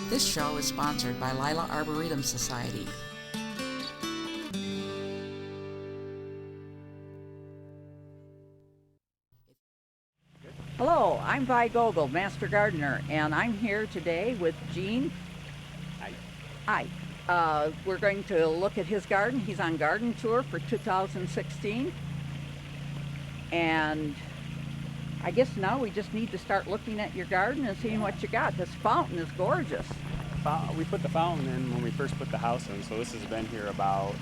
This show is sponsored by Lila Arboretum Society. Hello, I'm Vi Gogol, Master Gardener, and I'm here today with Gene. Hi. We're going to look at his garden. He's on garden tour for 2016. And I guess now we just need to start looking at your garden and seeing what you got. This fountain is gorgeous. We put the fountain in when we first put the house in, so this has been here about,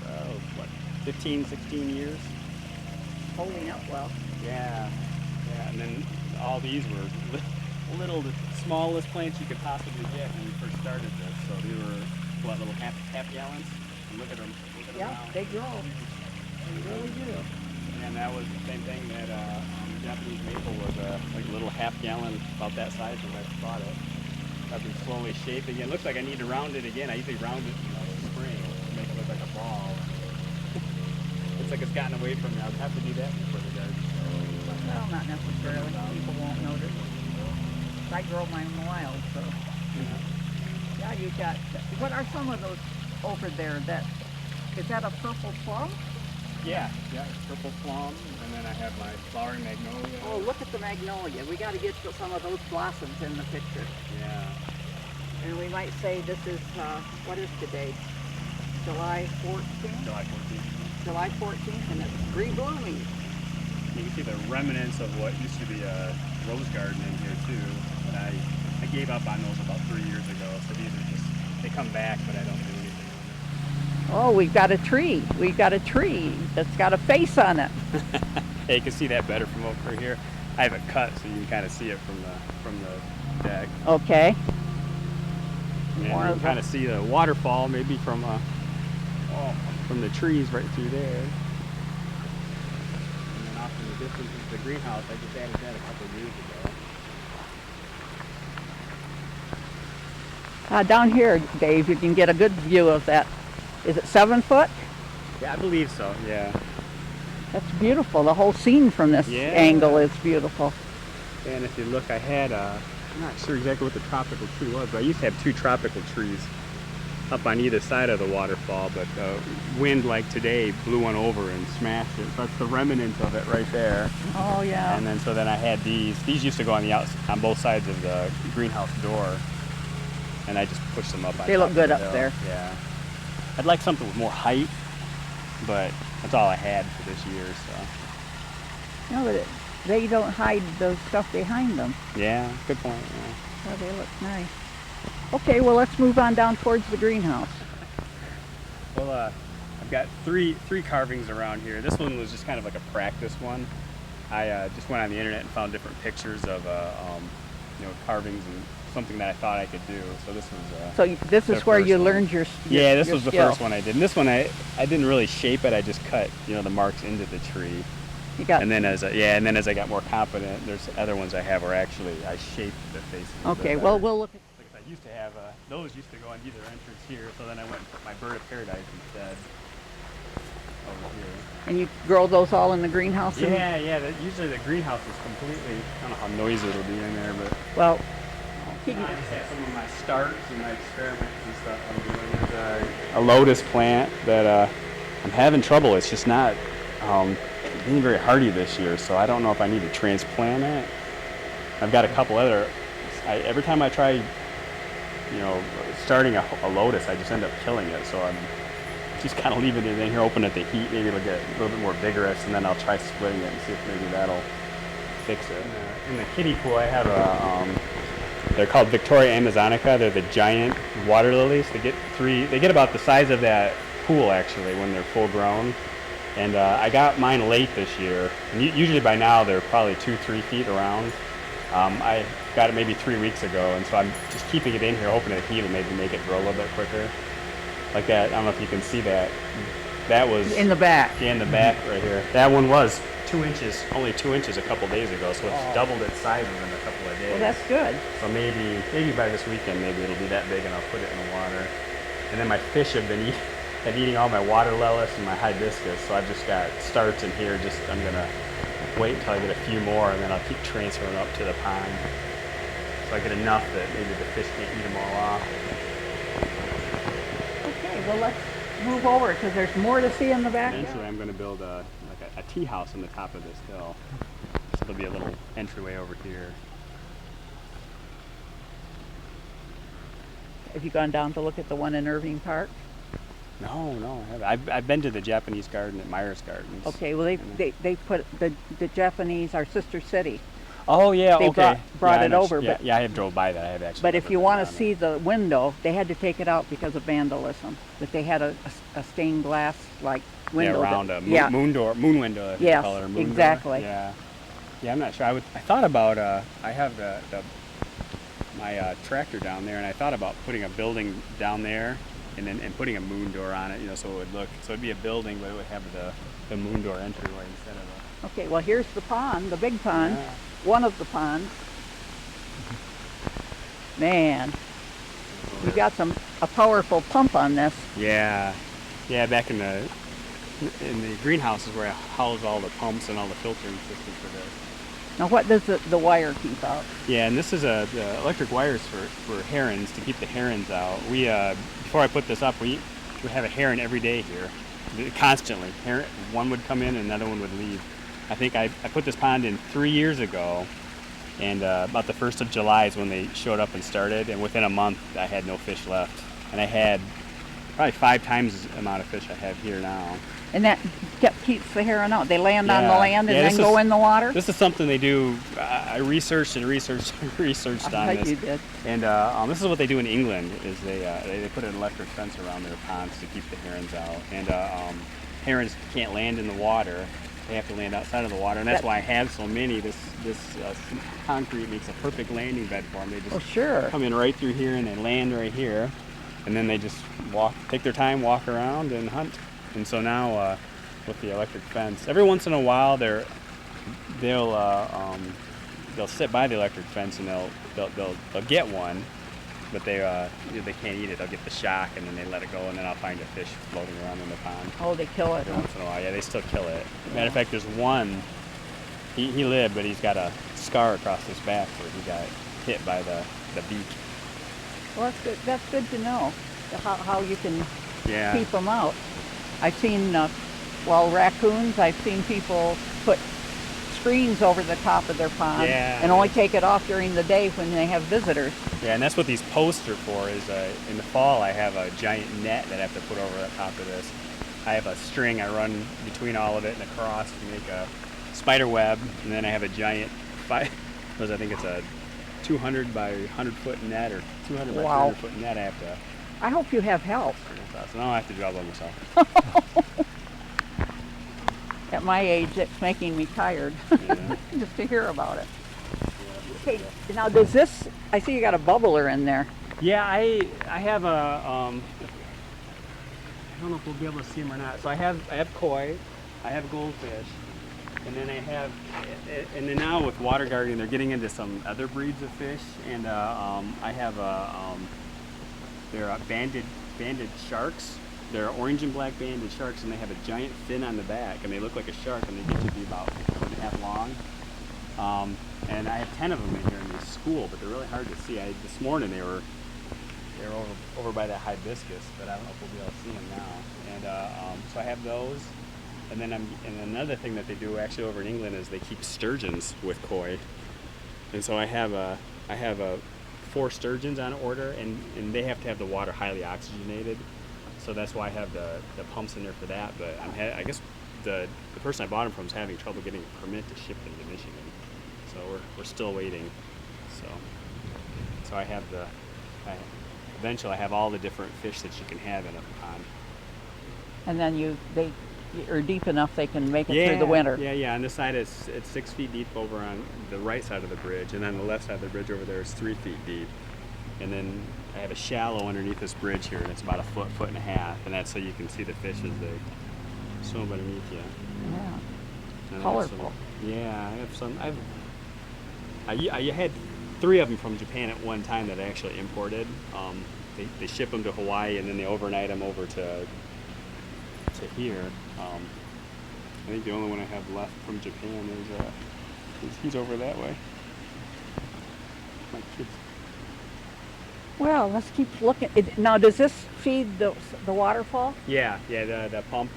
15, 16 years. Holding up well. Yeah, and then all these were little, the smallest plants you could possibly get when we first started this. So they were, little half gallons? And look at them. Yeah, they grow. They really do. And that was the same thing that the Japanese maple was like a little half gallon, about that size when I bought it. I've been slowly shaping it. Looks like I need to round it again. I usually round it in the spring to make it look like a ball. Looks like it's gotten away from me. I'll have to do that before the garden. Well, not necessarily. People won't notice. I grow mine wild, so. Yeah, you got. What are some of those over there? Is that a purple plum? Yeah, purple plum, and then I have my flowering magnolia. Oh, look at the magnolia. We got to get some of those blossoms in the picture. Yeah. And we might say this is, what is today? July 14th? July 14th. July 14th, and it's reblooming. You can see the remnants of what used to be a rose garden in here too. But I gave up on those about 3 years ago, so these are just, they come back, but I don't do anything on them. Oh, we've got a tree. We've got a tree that's got a face on it. Yeah, you can see that better from over here. I have it cut so you can kind of see it from the deck. Okay. And you can kind of see the waterfall maybe from the trees right through there. And then off in the distance is the greenhouse. I just added that a couple of years ago. Down here, Dave, you can get a good view of that. Is it 7 foot? Yeah, I believe so, yeah. That's beautiful. The whole scene from this angle is beautiful. And if you look, I had, I'm not sure exactly what the tropical tree was, but I used to have 2 tropical trees up on either side of the waterfall, but wind like today blew one over and smashed it. So that's the remnant of it right there. Oh, yeah. And then I had these used to go on the on both sides of the greenhouse door, and I just pushed them up on They look top good of the up hill. there. Yeah. I'd like something with more height, but that's all I had for this year, so. No, but they don't hide the stuff behind them. Yeah, good point, yeah. Oh, they look nice. Okay, well, let's move on down towards the greenhouse. Well, I've got three carvings around here. This one was just kind of like a practice one. I just went on the internet and found different pictures of carvings and something that I thought I could do. So this was. So this is where you learned your Yeah, this was the skill. first one I did. And this one I didn't really shape it. I just cut the marks into the tree. And then as I got more confident, there's other ones I have where actually I shaped the faces. Okay, well we'll look at. Like I used to have those used to go on either entrance here. So then I went and put my bird of paradise instead over here. And you grow those all in the greenhouse? Yeah. Usually the greenhouse is completely. I don't know how noisy it'll be in there, but. Well. I just have some of my starts and my experiments and stuff I'm doing. There's a lotus plant that I'm having trouble. It's just not being very hardy this year, so I don't know if I need to transplant it. I've got a couple other. Every time I try, starting a lotus, I just end up killing it. So I'm just kind of leaving it in here, open at the heat. Maybe it'll get a little bit more vigorous, and then I'll try splitting it and see if maybe that'll fix it. In the kiddie pool, I have they're called Victoria Amazonica. They're the giant water lilies. They get about the size of that pool actually when they're full grown. And I got mine late this year. And usually by now they're probably 2-3 feet around. I got it maybe 3 weeks ago, and so I'm just keeping it in here, hoping that heat will maybe make it grow a little bit quicker. Like that. I don't know if you can see that. That was in the back. Yeah, in the back right here. That one was 2 inches, only 2 inches a couple days ago, so it's doubled its size within a couple of days. Well, that's good. So maybe by this weekend, maybe it'll be that big, and I'll put it in the water. And then my fish have been eating all my water lettuce and my hibiscus, so I've just got starts in here. I'm gonna wait until I get a few more, and then I'll keep transferring up to the pond. so I get enough that maybe the fish can't eat them all off. Okay, well let's move over because there's more to see in the back. Eventually, I'm going to build a tea house on the top of this hill. So there'll be a little entryway over here. Have you gone down to look at the one in Irving Park? No, I haven't. I've been to the Japanese garden at Myers Gardens. Okay, well they put the Japanese, our sister city. Oh yeah, They okay. brought Yeah, it over, Yeah, but yeah, I have drove by that. I have actually. but if never you been want down to see the window, they had to take it out because of vandalism. But they had a stained glass like window. Yeah, around that, a moon window. If Yes, you call it a moon exactly. Door. Yeah, I'm not sure. I thought about. I have my tractor down there, and I thought about putting a building down there, and putting a moon door on it. You know, so it would look. So it'd be a building, but it would have the moon door entryway instead of a. Okay, well here's the pond, the big pond, Yeah. one of the ponds. Man, you got a powerful pump on this. Yeah, back in the greenhouses where I house all the pumps and all the filtering systems for this. Now what does the wire keep out? Yeah, and this is the electric wires for herons to keep the herons out. We before I put this up, we have a heron every day here, constantly. One would come in and another one would leave. I think I put this pond in 3 years ago, and about the 1st of July is when they showed up and started, and within a month I had no fish left. And I had probably 5 times the amount of fish I have here now. And that keeps the heron out. They land on the Yeah. land and Yeah, then go in the water? This is something they do. I researched on this. You did. And this is what they do in England, is they put an electric fence around their ponds to keep the herons out. And herons can't land in the water. They have to land outside of the water, and that's why I have so many. This concrete makes a perfect landing bed for them. They just come in right through here, and they land right here, and then they just take their time, walk around, and hunt. And so now with the electric fence, every once in a while they'll sit by the electric fence and they'll get one, but they can't eat it. They'll get the shock, and then they let it go, and then I'll find a fish floating around in the pond. Oh, they kill it. Every once in a while, yeah, they still kill it. Matter of fact, there's one. He lived, but he's got a scar across his back where he got hit by the beak. Well, that's good. That's good to know how you can Yeah. keep them out. I've seen, raccoons. I've seen people put screens over the top of their pond and only take it off during the day when they have visitors. Yeah, and that's what these posts are for. Is in the fall I have a giant net that I have to put over the top of this. I have a string I run between all of it and across to make a spider web, and then I have a giant, I think it's a 200 by 100 foot net or 200 by 300 foot net. I hope you have help. So now I have to do it all by myself. At my age, it's making me tired just to hear about it. Okay, now does this, I see you got a bubbler in there. Yeah, I have a, I don't know if we'll be able to see them or not. So I have koi, I have goldfish, and then and then now with water gardening, they're getting into some other breeds of fish, and I have they're banded sharks. They're orange and black banded sharks, and they have a giant fin on the back, and they look like a shark, and they get to be about 1.5 long. And I have 10 of them in here in this school, but they're really hard to see. This morning they were over by that hibiscus, but I don't know if we'll be able to see them now. And so I have those, and then and another thing that they do actually over in England is they keep sturgeons with koi, and so I have 4 sturgeons on order, and they have to have the water highly oxygenated. So that's why I have the pumps in there for that. But I guess the person I bought them from is having trouble getting a permit to ship them to Michigan. So we're still waiting. So I have eventually I have all the different fish that you can have in a pond. And then they are deep enough they can make it through the winter. Yeah. On this side it's 6 feet deep over on the right side of the bridge, and on the left side of the bridge over there is 3 feet deep. And then I have a shallow underneath this bridge here, and it's about a foot and a half, and that's so you can see the fish as they swim underneath you. Yeah. And colorful. Yeah, I have some. I had 3 of them from Japan at one time that I actually imported. They ship them to Hawaii, and then they overnight them over to here. I think the only one I have left from Japan is he's over that way. My kids. Well, let's keep looking. Now, does this feed the waterfall? Yeah, yeah. The pump.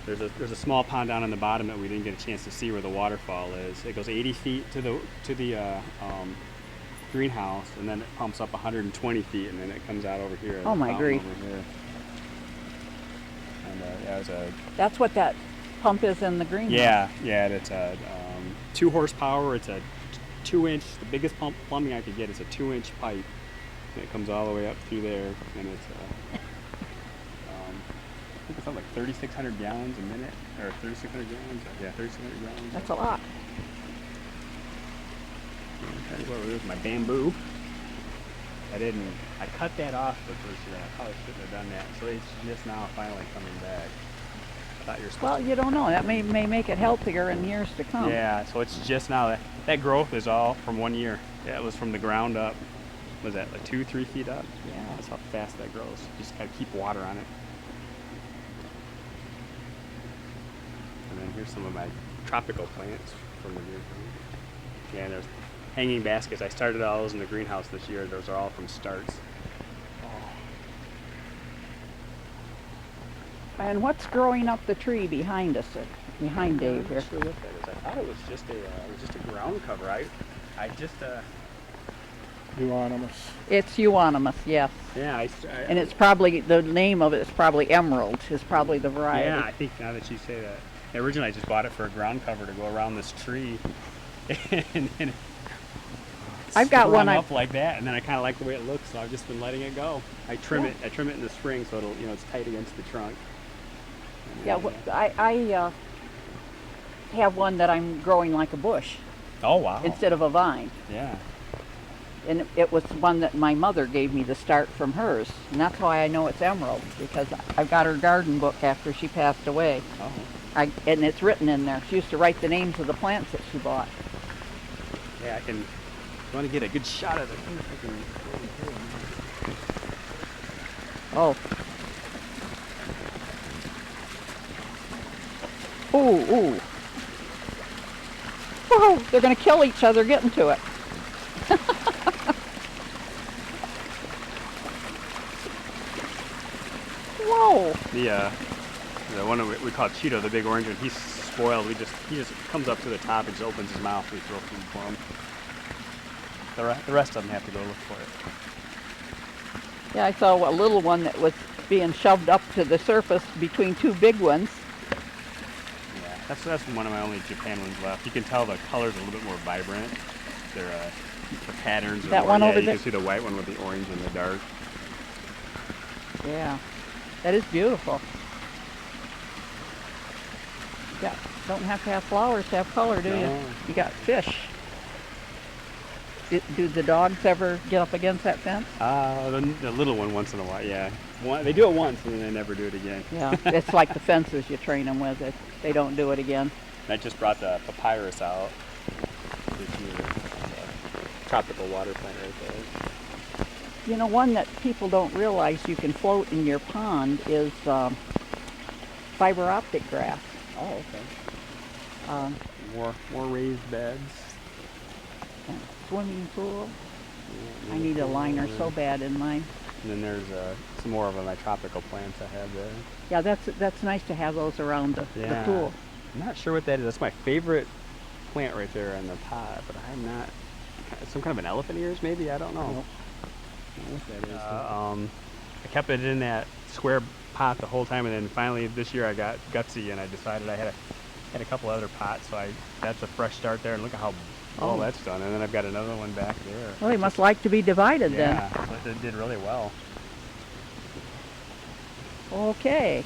There's a small pond down on the bottom that we didn't get a chance to see where the waterfall is. It goes 80 feet to the greenhouse, and then it pumps up 120 feet, and then it comes out over here. Oh my grief! Over here. And yeah, it was That's what that pump is in the greenhouse. Yeah. It's a 2 horsepower. It's a 2-inch. The biggest plumbing I could get is a 2-inch pipe, and it comes all the way up through there, and it's. I think it's something like 3,600 gallons a minute, or 3,600 gallons. Yeah, 3,600 gallons. That's a lot. I'll tell you what, it was my bamboo. I cut that off the first year. I probably shouldn't have done that. So it's just now finally coming back. I thought you were supposed Well, you don't know. That may make it healthier in years to come. Yeah, so it's just now that growth is all from 1 year. Yeah, it was from the ground up. Was that like 2-3 feet up? Yeah. That's how fast that grows. You just gotta keep water on it. And then here's some of my tropical plants from the year. Yeah, there's hanging baskets. I started all those in the greenhouse this year. Those are all from starts. And what's growing up the tree behind us, behind Dave here? I'm not sure what that is. I thought it was just a ground cover. I just Euonymus. It's euonymus, yes. yeah. And it's probably, the name of it is probably emerald, is probably the variety. Yeah, I think now that you say that. Originally, I just bought it for a ground cover to go around this tree, and then I've got one up like that, and then I kind of like the way it looks, so I've just been letting it go. I trim it in the spring, so it'll it's tight against the trunk. Yeah, I have one that I'm growing like a bush Oh wow! instead of a vine. Yeah. And it was one that my mother gave me to start from hers. And that's why I know it's emerald, because I've got her garden book after she passed away. Oh. And it's written in there. She used to write the names of the plants that she bought. Yeah, I can. If you want to get a good shot of it, Oh. Ooh. Whoa, they're going to kill each other getting to it. Whoa. The one that we call Cheeto, the big orange one, he's spoiled. He just comes up to the top and just opens his mouth. We throw food for him. The rest of them have to go look for it. Yeah, I saw a little one that was being shoved up to the surface between two big ones. Yeah, that's one of my only Japan ones left. You can tell the colors are a little bit more vibrant. The patterns are That more, one over you there? can see the white one with the orange and the dark. Yeah, that is beautiful. Yeah, don't have to have flowers to have color, do you? No. You got fish. Do the dogs ever get up against that fence? The little one once in a while, yeah. They do it once and then they never do it again. Yeah, it's like the fences you train them with. They don't do it again. I just brought the papyrus out this year. Tropical water plant right there. You know, one that people don't realize you can float in your pond is fiber optic grass. Oh, okay. More raised beds. Swimming pool. Yeah, I need a liner so bad in mine. And then there's some more of my tropical plants I have there. Yeah, that's nice to have those around the pool. I'm not sure what that is. That's my favorite plant right there in the pot, but I'm not. Some kind of an elephant ears, maybe? I don't know. Nope. I don't know what that is. I kept it in that square pot the whole time, and then finally this year I got gutsy and I decided I had a couple other pots, so that's a fresh start there. And look at how well that's done. And then I've got another one back there. Well, they must like to be divided Yeah, so it did really well. then. Okay.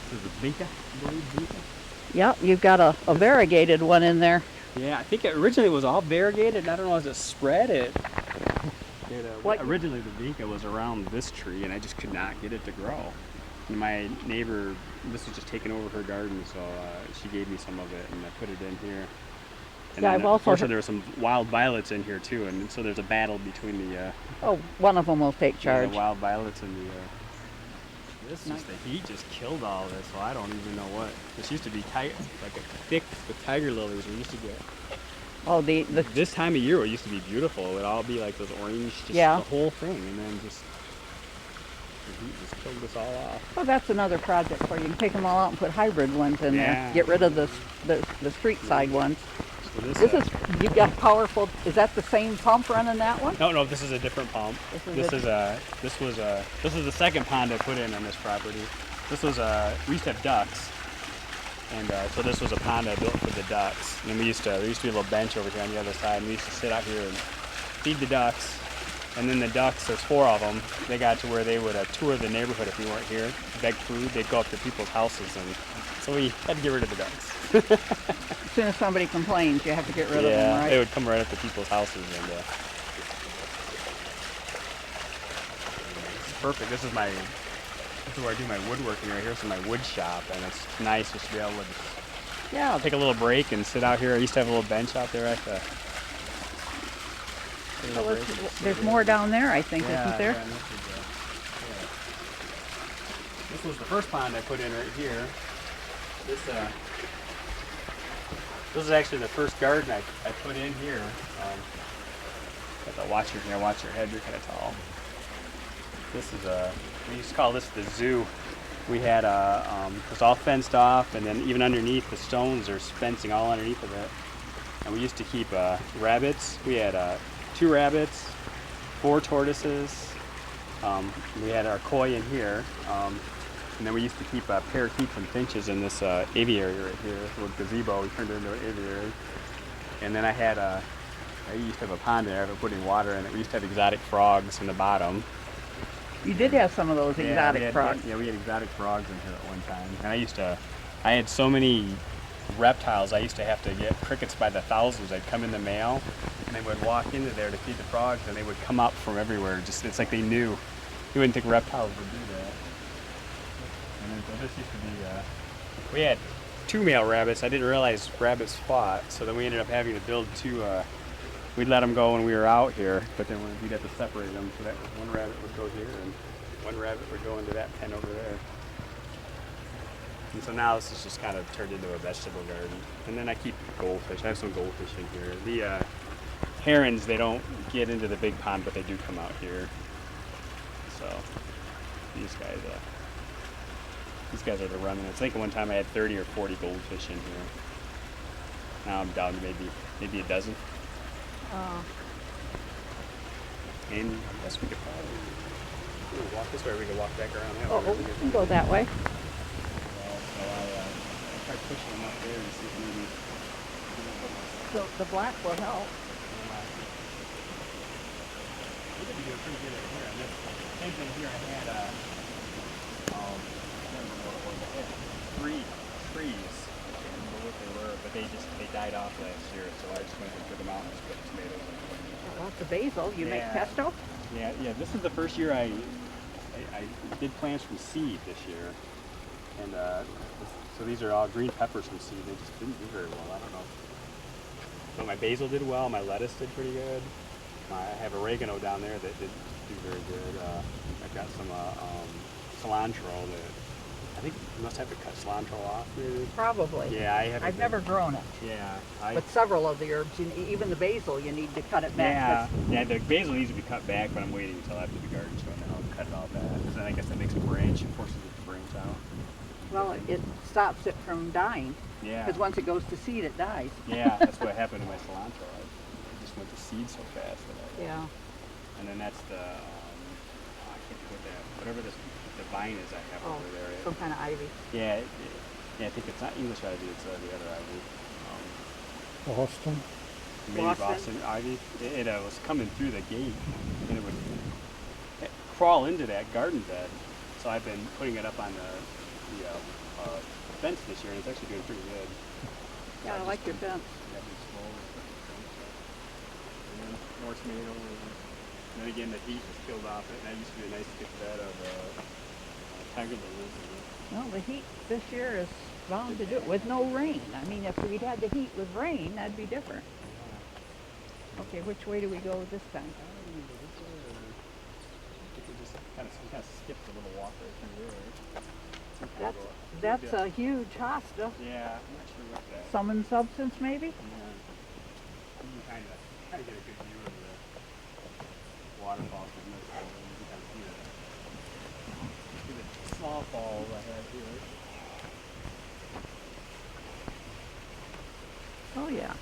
This is a vinca, I believe, vinca. Yep, you've got a variegated one in there. Yeah, I think it originally was all variegated, and I don't know, as it spread originally the vinca was around this tree, and I just could not get it to grow. And my neighbor, this was just taking over her garden, so she gave me some of it, and I put it in here. And Yeah, then, I've also unfortunately, there were some wild violets in here too, and so there's a battle between the one of them will take charge. the wild violets and the. The heat just killed all this, so I don't even know what. This used to be like a thick with tiger lilies. We used to get Oh, the This time of year it used to be beautiful. It would all be like those orange, just Yeah. the whole thing, and then just the heat just killed us all off. well, that's another project for you. You can take them all out and put hybrid ones in Yeah. there. Get rid of the street side ones. So This is you got powerful. Is that the same pump running that one? no, this is a different pump. This is the second pond I put in on this property. This was we used to have ducks, and so this was a pond I built for the ducks. And then there used to be a little bench over here on the other side, and we used to sit out here and feed the ducks. And then the ducks, there's 4 of them. They got to where they would tour the neighborhood if we weren't here, beg food. They'd go up to people's houses, and so we had to get rid of the ducks. As soon as somebody complains, you have to get rid of them, right? They would come right up to people's houses, and this is perfect. This is where I do my woodworking right here. So my wood shop, and it's nice just to be able to Yeah. take a little break and sit out here. I used to have a little bench out there at the. So there's more down there, I think, isn't there? Yeah, this was the first pond I put in right here. This is actually the first garden I put in here. Got to watch your head. You're kind of tall. This is we used to call this the zoo. We had it was all fenced off, and then even underneath the stones, there's fencing all underneath of it. And we used to keep rabbits. We had 2 rabbits, 4 tortoises. We had our koi in here, and then we used to keep parakeets and finches in this aviary right here, this little gazebo. We turned it into an aviary. And then I used to have a pond there. I was putting water in it. We used to have exotic frogs in the bottom. You did have some of those exotic frogs. Yeah, we had exotic frogs in here at one time. And I had so many reptiles, I used to have to get crickets by the thousands. They'd come in the mail, and they would walk into there to feed the frogs, and they would come up from everywhere. It's like they knew. You wouldn't think reptiles would do that. And then so this used to be, we had 2 male rabbits. I didn't realize rabbits fought, so then we ended up having to build 2, we'd let them go when we were out here, but then we'd have to separate them, so that one rabbit would go here, and one rabbit would go into that pen over there. And so now this is just kind of turned into a vegetable garden. And then I keep goldfish. I have some goldfish in here. The herons, they don't get into the big pond, but they do come out here. So these guys are the remnants. I think at one time I had 30 or 40 goldfish in here. Now I'm down to maybe a dozen. And I guess we could probably walk this way, or we could walk back around that way. We can go that way. I'll try pushing them up there and see if maybe. So the black will help. We're going to be doing pretty good here. And this same thing here. I had I can't remember what it was. I had 3 trees. I can't remember what they were, but they died off last year. So I just went and took them out and just put tomatoes in. Lots of basil. You make pesto? Yeah. This is the first year I did plants from seed this year, and so these are all green peppers from seed. They just didn't do very well. I don't know. But my basil did well. My lettuce did pretty good. I have oregano down there that did do very good. I've got some cilantro that I think you must have to cut cilantro off, maybe. Probably. Yeah, I've never grown it. Yeah. But several of the herbs, even the basil, you need to cut it back. Yeah, the basil needs to be cut back, but I'm waiting until after the garden's going to help cut it all back. Because then I guess that makes a branch and forces it to branch out. Well, it stops it from dying. Yeah. Because once it goes to seed, it dies. Yeah, that's what happened to my cilantro. I just went to seed so fast. Yeah. And then that's the, I can't think what that, whatever the vine is I have over there. Some kind of ivy. Yeah, I think it's not English ivy, it's the other ivy. Hosta. Maybe Boston ivy. It was coming through the gate, and it would crawl into that garden bed. So I've been putting it up on the fence this year, and it's actually doing pretty good. Yeah, I like your fence. And then more tomatoes. And then again, the heat has killed off it. And that used to be a nice thick bed of tiger lilies. Well, the heat this year is bound to do it with no rain. I mean, if we'd had the heat with rain, that'd be different. Okay, which way do we go this time? Kind of skipped a little walk right through there. That's a huge hosta. Yeah, I'm not sure what that is. Summon substance, maybe? Yeah. kind of get a good view of the waterfall from this side. You can kind of see the small falls I have here. Oh yeah.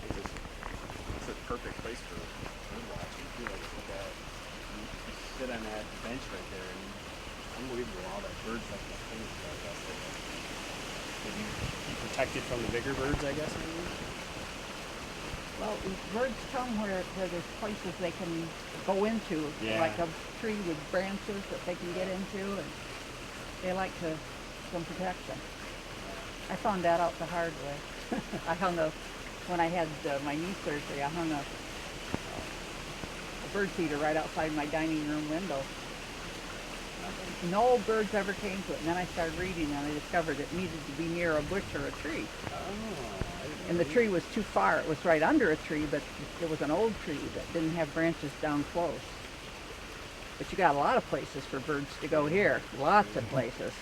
It's a perfect place for bird watching too. Like look at you sit on that bench right there, and unbelievable all that birds like that thing stuff. That's maybe be protected from the bigger birds, I guess. Maybe. Well, these birds come where there's places they can go into, Yeah. like a tree with branches that they can get into, and they like some protection. I found that out the hard way. When I had my knee surgery, I hung a bird feeder right outside my dining room window. No birds ever came to it, and then I started reading and I discovered it needed to be near a bush or a tree. And the tree was too far. It was right under a tree, but it was an old tree that didn't have branches down close. But you got a lot of places for birds to go here. Lots of places.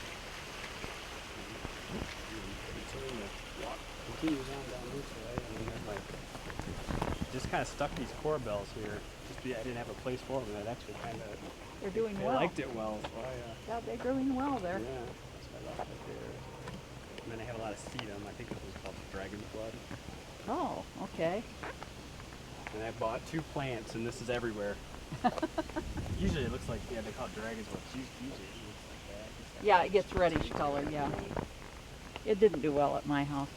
Continues on down this way, and then there's like just kind of stuck these corbels here. I didn't have a place for them, and it actually kind of They're doing they well. liked it well. So Yeah, they're doing well there. yeah, that's what I left right there. And then I have a lot of sedum. I think this was called dragon blood. Oh, okay. And I bought 2 plants, and this is everywhere. Usually it looks like they call it dragon's blood. Usually it looks like that. It's got Yeah, it gets reddish color. Yeah, it didn't do well at my house.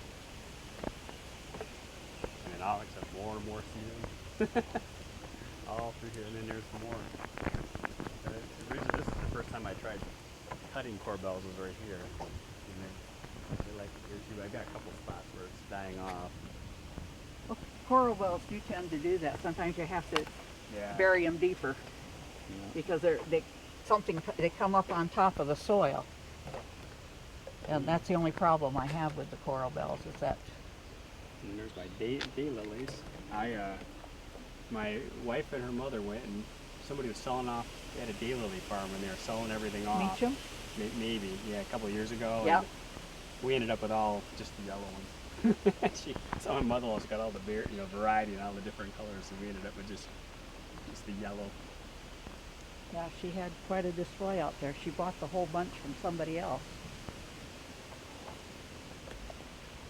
And then I'll accept more and more sedum. All through here, and then there's more. Originally, this is the first time I tried cutting corbels was right here. And they like it here too. I got a couple spots where it's dying off. Well, coral bells do tend to do that. Sometimes you have to Yeah. bury them deeper because they come up on top of the soil. And that's the only problem I have with the coral bells is that. And there's my daylilies. My wife and her mother went, and somebody was selling off at a daylily farm, and they were selling everything off. Meacham? Maybe, yeah, a couple of years ago. Yeah. And we ended up with all just the yellow ones. So my mother-in-law's got all the variety and all the different colors, and we ended up with just the yellow. Yeah, she had quite a display out there. She bought the whole bunch from somebody else.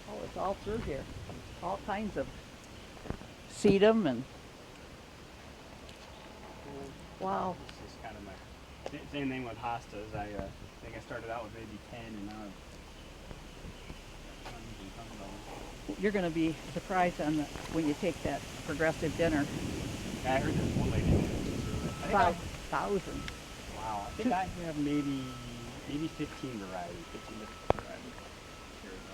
Oh, it's all through here. All kinds of sedum and wow. This is kind of my same thing with hostas. I think I started out with maybe 10, and now I've You're going to be surprised when you take that progressive dinner. I heard there's one lady that was really, I think 5,000. wow, I think I have maybe 15 varieties, 15 different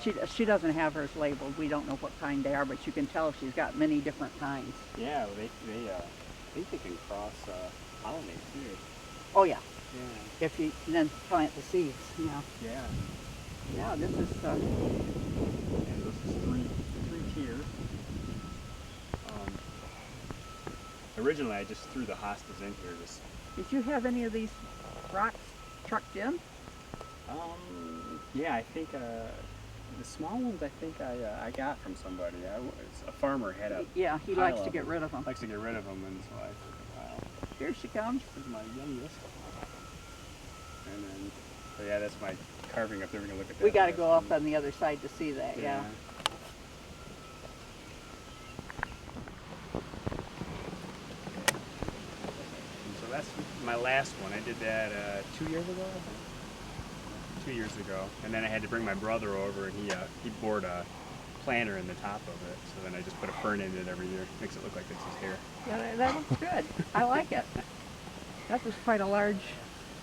varieties. She doesn't have hers labeled. We don't know what kind they are, but you can tell she's got many different kinds. Yeah, well, I think they can cross pollinate too. Oh yeah. Yeah. If you then plant the seeds, yeah. Yeah. Yeah, this is. And this is three tiers. Originally, I just threw the hostas in here. Did you have any of these rocks trucked in? Yeah, I think the small ones I think I got from somebody. A farmer had a Yeah, he pile likes to of get them. rid of them. Likes to get rid of them, and so I took a pile. Here she comes. This is my youngest. And then, so yeah, that's my carving up there. We can look at that. We got to go up on the other side to see that. Yeah. So that's my last one. I did that 2 years ago. 2 years ago, and then I had to bring my brother over, and he bored a planter in the top of it. So then I just put a fern in it every year. Makes it look like it's his hair. Yeah, that looks good. I like it. That was quite a large.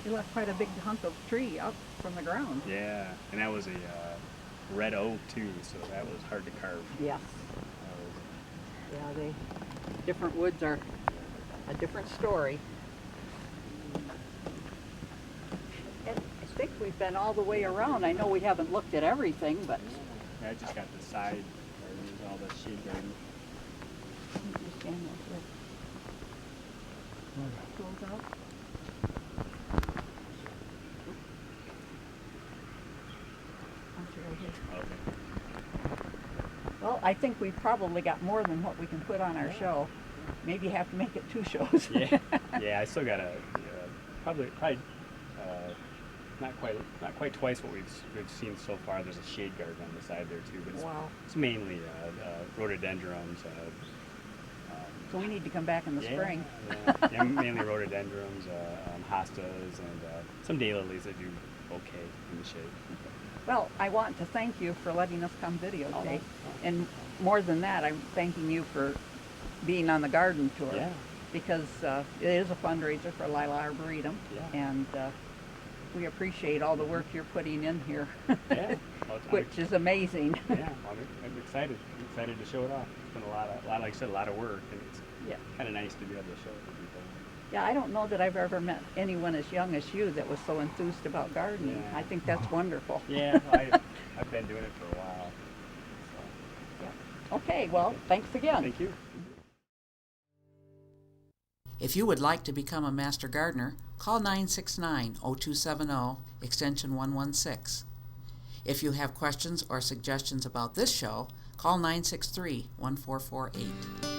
You left quite a big hunk of tree up from the ground. Yeah, and that was a red oak too, so that was hard to carve. Yes. Yeah, different woods are a different story. And I think we've been all the way around. I know we haven't looked at everything, but Yeah, I just got the side gardens, all the shade gardens. just stand there. Goes out. Right here. Okay. Well, I think we've probably got more than what we can put on our show. Maybe have to make it 2 shows. Yeah. I still gotta probably not quite twice what we've seen so far. There's a shade garden on the side there too, but it's mainly rhododendrons. So we need to come back in the spring. Yeah, mainly rhododendrons, hostas, and some daylilies that do okay in the shade. Well, I want to thank you for letting us come videotape. And more than that, I'm thanking you for being on the garden tour. Yeah. Because it is a fundraiser for Lila Arboretum. Yeah. And we appreciate all the work you're putting in here, Yeah. which is amazing. Yeah, I'm excited. I'm excited to show it off. It's been a lot, like I said, a lot of work, and it's kind of nice to be able to show it to people. Yeah, I don't know that I've ever met anyone as young as you that was so enthused about gardening. Yeah. I think that's wonderful. Yeah, I've been doing it for a while. So. Yeah. Okay, well, thanks again. Thank you. If you would like to become a Master Gardener, call 969-0270, extension 116. If you have questions or suggestions about this show, call 963-1448.